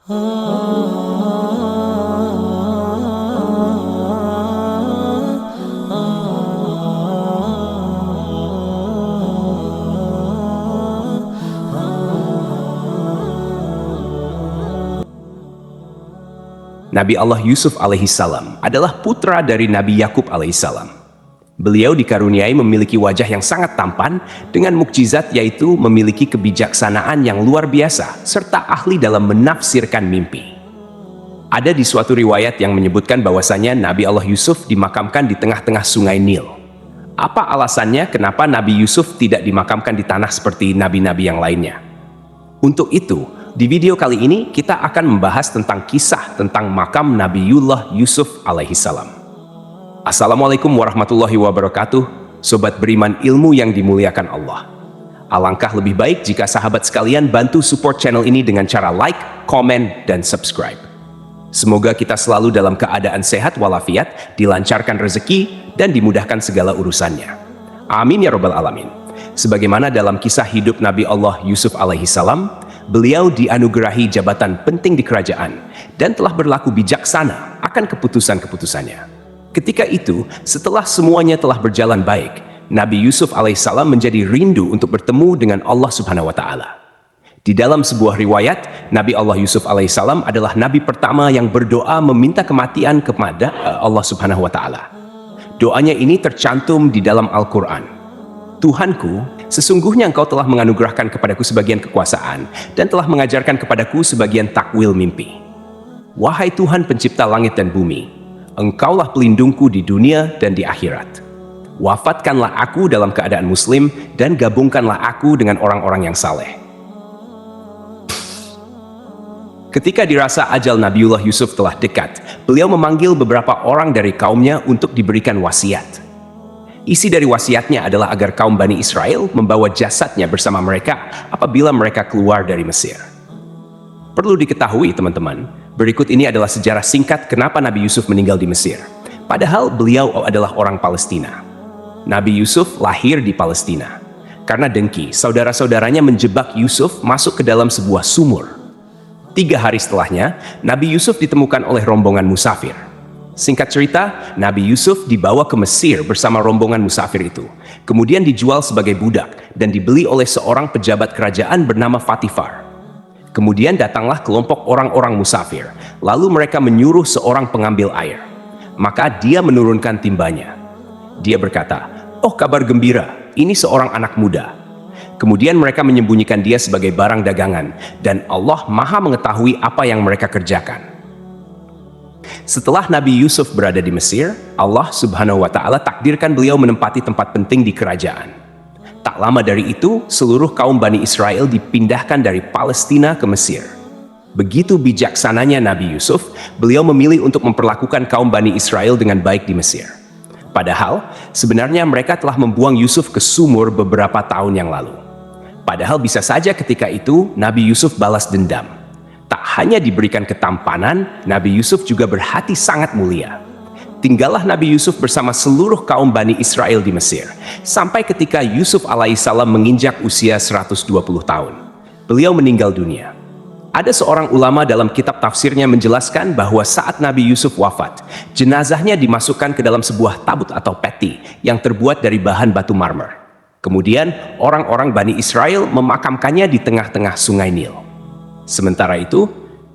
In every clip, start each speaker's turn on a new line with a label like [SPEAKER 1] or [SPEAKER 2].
[SPEAKER 1] Nabi Allah Yusuf alaihissalam adalah putra dari Nabi Yakub alaihissalam. Beliau dikaruniai memiliki wajah yang sangat tampan dengan mukjizat, yaitu memiliki kebijaksanaan yang luar biasa serta ahli dalam menafsirkan mimpi. Ada di suatu riwayat yang menyebutkan bahwasanya Nabi Allah Yusuf dimakamkan di tengah-tengah sungai Nil. Apa alasannya kenapa Nabi Yusuf tidak dimakamkan di tanah seperti nabi-nabi yang lainnya? Untuk itu, di video kali ini kita akan membahas tentang kisah tentang makam Nabiullah Yusuf alaihissalam. Assalamualaikum warahmatullahi wabarakatuh, sobat beriman ilmu yang dimuliakan Allah. Alangkah lebih baik jika sahabat sekalian bantu support channel ini dengan cara like, komen, dan subscribe. Semoga kita selalu dalam keadaan sehat walafiat, dilancarkan rezeki, dan dimudahkan segala urusannya. Amin ya robbal alamin. Sebagaimana dalam kisah hidup Nabi Allah Yusuf alaihissalam, beliau dianugerahi jabatan penting di kerajaan dan telah berlaku bijaksana akan keputusan-keputusannya. Ketika itu, setelah semuanya telah berjalan baik, Nabi Yusuf alaihissalam menjadi rindu untuk bertemu dengan Allah Subhanahu wa Ta'ala. Di dalam sebuah riwayat, Nabi Allah Yusuf alaihissalam adalah nabi pertama yang berdoa meminta kematian kepada Allah Subhanahu wa Ta'ala. Doanya ini tercantum di dalam Al-Quran. Tuhanku, sesungguhnya Engkau telah menganugerahkan kepadaku sebagian kekuasaan dan telah mengajarkan kepadaku sebagian takwil mimpi. Wahai Tuhan pencipta langit dan bumi, Engkaulah pelindungku di dunia dan di akhirat. Wafatkanlah aku dalam keadaan muslim dan gabungkanlah aku dengan orang-orang yang saleh. Ketika dirasa ajal Nabiullah Yusuf telah dekat, beliau memanggil beberapa orang dari kaumnya untuk diberikan wasiat. Isi dari wasiatnya adalah agar kaum Bani Israel membawa jasadnya bersama mereka apabila mereka keluar dari Mesir. Perlu diketahui teman-teman, berikut ini adalah sejarah singkat kenapa Nabi Yusuf meninggal di Mesir. Padahal beliau adalah orang Palestina. Nabi Yusuf lahir di Palestina. Karena dengki, saudara-saudaranya menjebak Yusuf masuk ke dalam sebuah sumur. 3 hari setelahnya, Nabi Yusuf ditemukan oleh rombongan musafir. Singkat cerita, Nabi Yusuf dibawa ke Mesir bersama rombongan musafir itu. Kemudian dijual sebagai budak dan dibeli oleh seorang pejabat kerajaan bernama Fatifar. Kemudian datanglah kelompok orang-orang musafir. Lalu mereka menyuruh seorang pengambil air. Maka dia menurunkan timbanya. Dia berkata, "Oh, kabar gembira, ini seorang anak muda." Kemudian mereka menyembunyikan dia sebagai barang dagangan, dan Allah Maha mengetahui apa yang mereka kerjakan. Setelah Nabi Yusuf berada di Mesir, Allah Subhanahu wa Ta'ala takdirkan beliau menempati tempat penting di kerajaan. Tak lama dari itu, seluruh kaum Bani Israel dipindahkan dari Palestina ke Mesir. Begitu bijaksananya Nabi Yusuf, beliau memilih untuk memperlakukan kaum Bani Israel dengan baik di Mesir. Padahal, sebenarnya mereka telah membuang Yusuf ke sumur beberapa tahun yang lalu. Padahal bisa saja ketika itu Nabi Yusuf balas dendam. Tak hanya diberikan ketampanan, Nabi Yusuf juga berhati sangat mulia. Tinggallah Nabi Yusuf bersama seluruh kaum Bani Israel di Mesir, sampai ketika Yusuf alaihissalam menginjak usia 120 tahun. Beliau meninggal dunia. Ada seorang ulama dalam kitab tafsirnya menjelaskan bahwa saat Nabi Yusuf wafat, jenazahnya dimasukkan ke dalam sebuah tabut atau peti yang terbuat dari bahan batu marmer. Kemudian orang-orang Bani Israel memakamkannya di tengah-tengah sungai Nil. Sementara itu,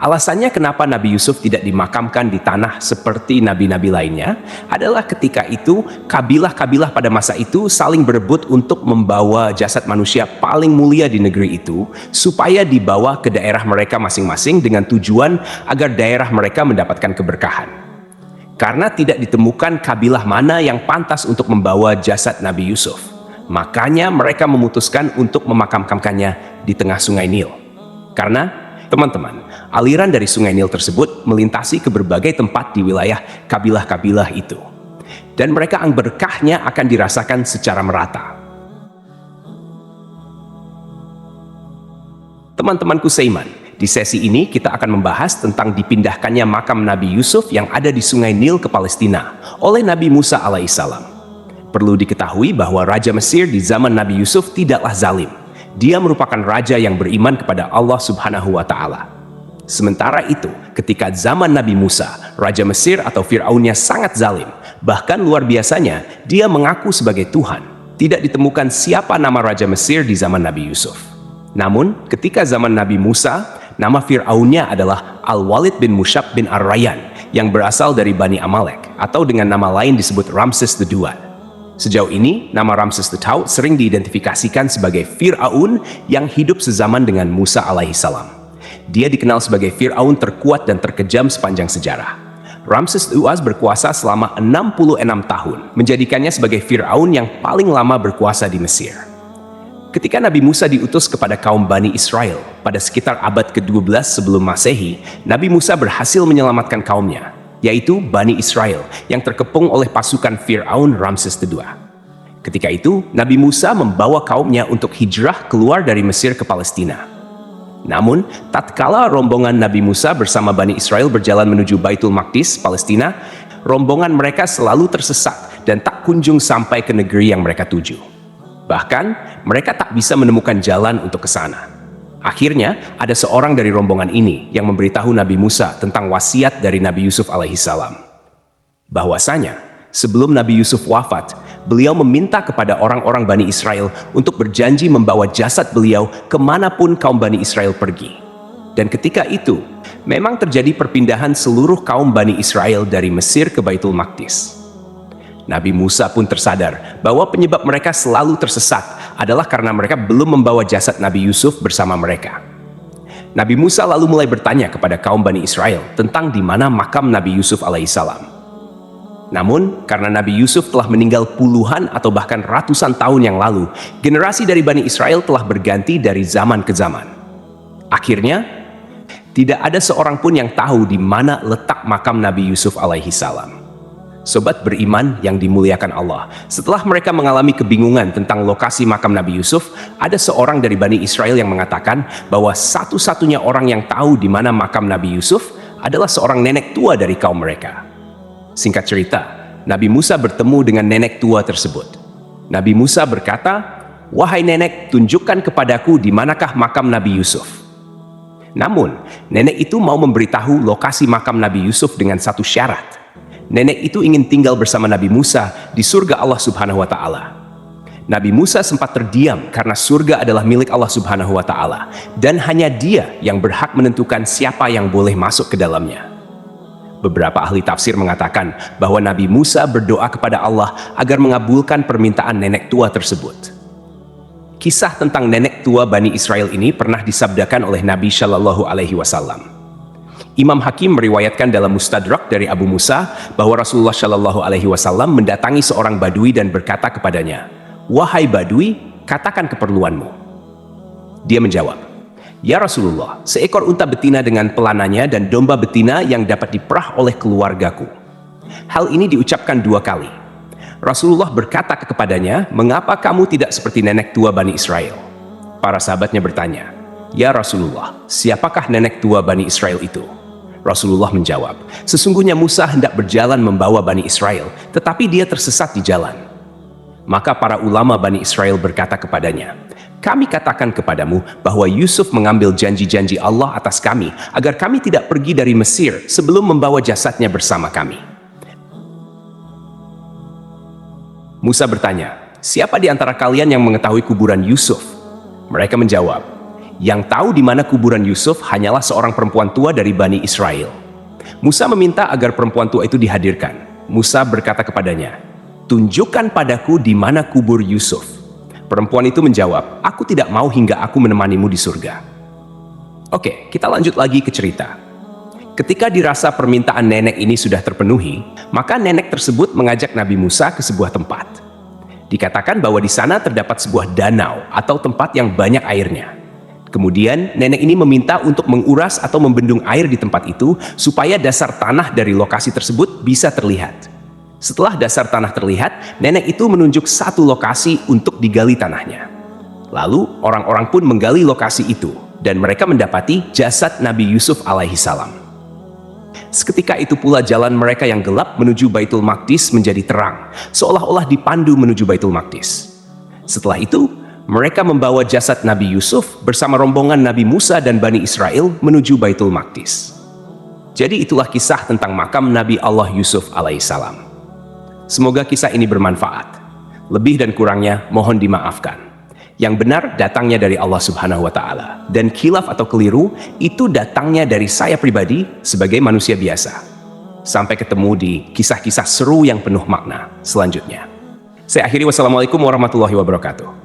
[SPEAKER 1] alasannya kenapa Nabi Yusuf tidak dimakamkan di tanah seperti nabi-nabi lainnya adalah ketika itu kabilah-kabilah pada masa itu saling berebut untuk membawa jasad manusia paling mulia di negeri itu supaya dibawa ke daerah mereka masing-masing dengan tujuan agar daerah mereka mendapatkan keberkahan. Karena tidak ditemukan kabilah mana yang pantas untuk membawa jasad Nabi Yusuf, makanya mereka memutuskan untuk memakamkannya di tengah sungai Nil. Karena, teman-teman, aliran dari sungai Nil tersebut melintasi ke berbagai tempat di wilayah kabilah-kabilah itu. Dan mereka yang berkahnya akan dirasakan secara merata. Teman-temanku seiman, di sesi ini kita akan membahas tentang dipindahkannya makam Nabi Yusuf yang ada di sungai Nil ke Palestina oleh Nabi Musa alaihissalam. Perlu diketahui bahwa Raja Mesir di zaman Nabi Yusuf tidaklah zalim. Dia merupakan raja yang beriman kepada Allah Subhanahu wa Ta'ala. Sementara itu, ketika zaman Nabi Musa, Raja Mesir atau Fir'aunnya sangat zalim. Bahkan luar biasanya, dia mengaku sebagai Tuhan. Tidak ditemukan siapa nama Raja Mesir di zaman Nabi Yusuf. Namun, ketika zaman Nabi Musa, nama Fir'aunnya adalah Al-Walid bin Mushab bin Ar-Rayyan yang berasal dari Bani Amalek, atau dengan nama lain disebut Ramses II. Sejauh ini, nama Ramses II sering diidentifikasikan sebagai Fir'aun yang hidup sezaman dengan Musa alaihissalam. Dia dikenal sebagai Fir'aun terkuat dan terkejam sepanjang sejarah. Ramses II berkuasa selama 66 tahun, menjadikannya sebagai Fir'aun yang paling lama berkuasa di Mesir. Ketika Nabi Musa diutus kepada kaum Bani Israel pada sekitar abad ke-12 sebelum Masehi, Nabi Musa berhasil menyelamatkan kaumnya, yaitu Bani Israel yang terkepung oleh pasukan Fir'aun Ramses II. Ketika itu, Nabi Musa membawa kaumnya untuk hijrah keluar dari Mesir ke Palestina. Namun, tatkala rombongan Nabi Musa bersama Bani Israel berjalan menuju Baitul Maqdis, Palestina, rombongan mereka selalu tersesat dan tak kunjung sampai ke negeri yang mereka tuju. Bahkan, mereka tak bisa menemukan jalan untuk ke sana. Akhirnya, ada seorang dari rombongan ini yang memberitahu Nabi Musa tentang wasiat dari Nabi Yusuf alaihissalam. Bahwasanya, sebelum Nabi Yusuf wafat, beliau meminta kepada orang-orang Bani Israel untuk berjanji membawa jasad beliau kemanapun kaum Bani Israel pergi. Dan ketika itu, memang terjadi perpindahan seluruh kaum Bani Israel dari Mesir ke Baitul Maqdis. Nabi Musa pun tersadar bahwa penyebab mereka selalu tersesat adalah karena mereka belum membawa jasad Nabi Yusuf bersama mereka. Nabi Musa lalu mulai bertanya kepada kaum Bani Israel tentang di mana makam Nabi Yusuf alaihissalam. Namun, karena Nabi Yusuf telah meninggal puluhan atau bahkan ratusan tahun yang lalu, generasi dari Bani Israel telah berganti dari zaman ke zaman. Akhirnya, tidak ada seorang pun yang tahu di mana letak makam Nabi Yusuf alaihissalam. Sobat beriman yang dimuliakan Allah, setelah mereka mengalami kebingungan tentang lokasi makam Nabi Yusuf, ada seorang dari Bani Israel yang mengatakan bahwa satu-satunya orang yang tahu di mana makam Nabi Yusuf adalah seorang nenek tua dari kaum mereka. Singkat cerita, Nabi Musa bertemu dengan nenek tua tersebut. Nabi Musa berkata, "Wahai nenek, tunjukkan kepadaku di manakah makam Nabi Yusuf." Namun, nenek itu mau memberitahu lokasi makam Nabi Yusuf dengan satu syarat. Nenek itu ingin tinggal bersama Nabi Musa di surga Allah Subhanahu wa Ta'ala. Nabi Musa sempat terdiam karena surga adalah milik Allah Subhanahu wa Ta'ala, dan hanya Dia yang berhak menentukan siapa yang boleh masuk ke dalamnya. Beberapa ahli tafsir mengatakan bahwa Nabi Musa berdoa kepada Allah agar mengabulkan permintaan nenek tua tersebut. Kisah tentang nenek tua Bani Israel ini pernah disabdakan oleh Nabi Shallallahu Alaihi Wasallam. Imam Hakim meriwayatkan dalam Mustadrak dari Abu Musa bahwa Rasulullah Shallallahu Alaihi Wasallam mendatangi seorang Badui dan berkata kepadanya, "Wahai Badui, katakan keperluanmu." Dia menjawab, "Ya Rasulullah, seekor unta betina dengan pelananya dan domba betina yang dapat diperah oleh keluargaku." Hal ini diucapkan 2 kali. Rasulullah berkata kepadanya, "Mengapa kamu tidak seperti nenek tua Bani Israel?" Para sahabatnya bertanya, "Ya Rasulullah, siapakah nenek tua Bani Israel itu?" Rasulullah menjawab, "Sesungguhnya Musa hendak berjalan membawa Bani Israel, tetapi dia tersesat di jalan." Maka para ulama Bani Israel berkata kepadanya, "Kami katakan kepadamu bahwa Yusuf mengambil janji-janji Allah atas kami agar kami tidak pergi dari Mesir sebelum membawa jasadnya bersama kami." Musa bertanya, "Siapa di antara kalian yang mengetahui kuburan Yusuf?" Mereka menjawab, "Yang tahu di mana kuburan Yusuf hanyalah seorang perempuan tua dari Bani Israel." Musa meminta agar perempuan tua itu dihadirkan. Musa berkata kepadanya, "Tunjukkan padaku di mana kubur Yusuf." Perempuan itu menjawab, "Aku tidak mau hingga aku menemanimu di surga." Oke, kita lanjut lagi ke cerita. Ketika dirasa permintaan nenek ini sudah terpenuhi, maka nenek tersebut mengajak Nabi Musa ke sebuah tempat. Dikatakan bahwa di sana terdapat sebuah danau atau tempat yang banyak airnya. Kemudian nenek ini meminta untuk menguras atau membendung air di tempat itu supaya dasar tanah dari lokasi tersebut bisa terlihat. Setelah dasar tanah terlihat, nenek itu menunjuk satu lokasi untuk digali tanahnya. Lalu orang-orang pun menggali lokasi itu dan mereka mendapati jasad Nabi Yusuf alaihissalam. Seketika itu pula jalan mereka yang gelap menuju Baitul Maqdis menjadi terang, seolah-olah dipandu menuju Baitul Maqdis. Setelah itu, Mereka membawa jasad Nabi Yusuf bersama rombongan Nabi Musa dan Bani Israel menuju Baitul Maqdis. Jadi itulah kisah tentang makam Nabi Allah Yusuf alaihissalam. Semoga kisah ini bermanfaat. Lebih dan kurangnya mohon dimaafkan. Yang benar datangnya dari Allah Subhanahu wa Ta'ala, dan khilaf atau keliru itu datangnya dari saya pribadi sebagai manusia biasa. Sampai ketemu di kisah-kisah seru yang penuh makna selanjutnya. Saya akhiri, wassalamualaikum warahmatullahi wabarakatuh.